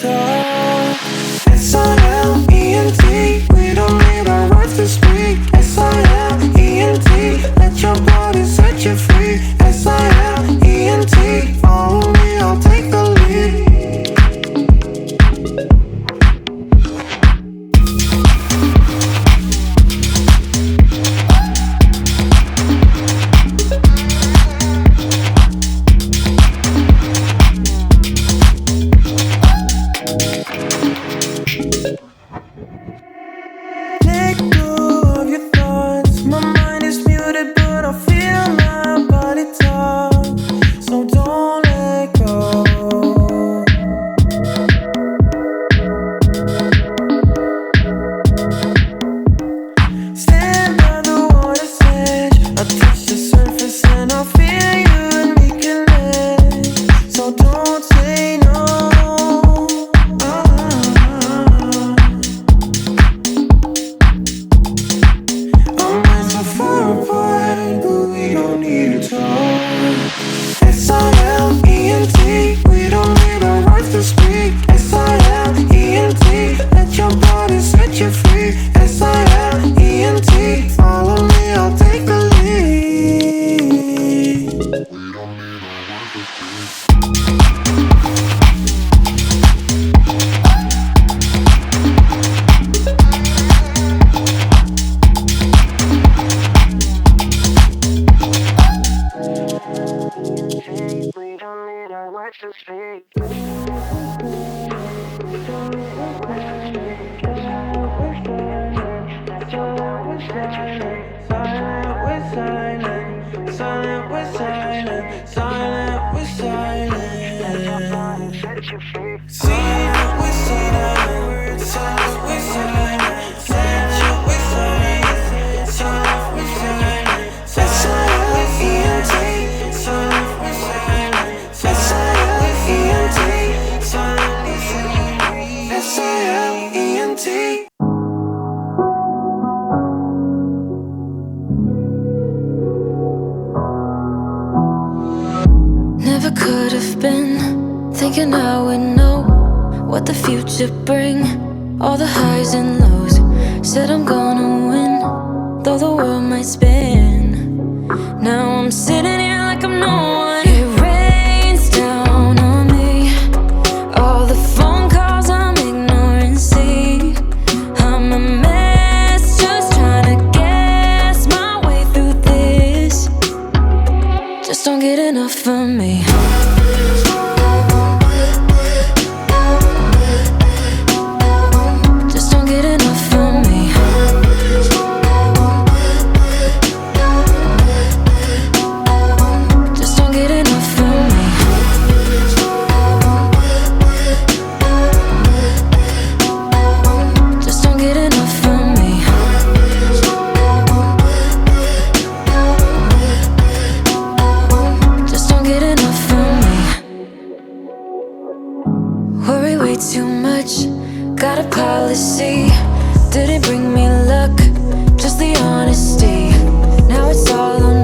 talk. S-I-L-E-N-T, we don't need our words to speak. S-I-L-E-N-T, let your body set you free. S-I-L-E-N-T, follow me, I'll take the lead. Let go of your thoughts. My mind is muted, but I feel my body talk. So don't let go. Stand by the water's edge. I touch the surface and I feel you and we connect. So don't say no. S-I-L-E-N-T, we don't need our words to speak. S-I-L-E-N-T, let your body set you free. S-I-L-E-N-T, follow me, I'll take the lead. We don't need our words to speak. We don't need our words to speak. Silent, we're silent. Silent, we're silent. Silent, we're silent. Silent, we're silent. Silent, we're silent. Silent, we're silent. S-I-L-E-N-T. Silent, we're silent. S-I-L-E-N-T. Silent, we're silent. S-I-L-E-N-T. Never could have been thinking I would know what the future bring. All the highs and lows. Said I'm gonna win, though the world might spin. Now I'm sitting here like I'm no one. It rains down on me. All the phone calls I'm ignoring. See, I'm a mess, just trying to guess my way through this. Just don't get enough of me. Just don't get enough of me. Just don't get enough of me. Just don't get enough of me. Just don't get enough of me. Worry way too much. Got a policy. Didn't bring me luck, just the honesty. Now it's all on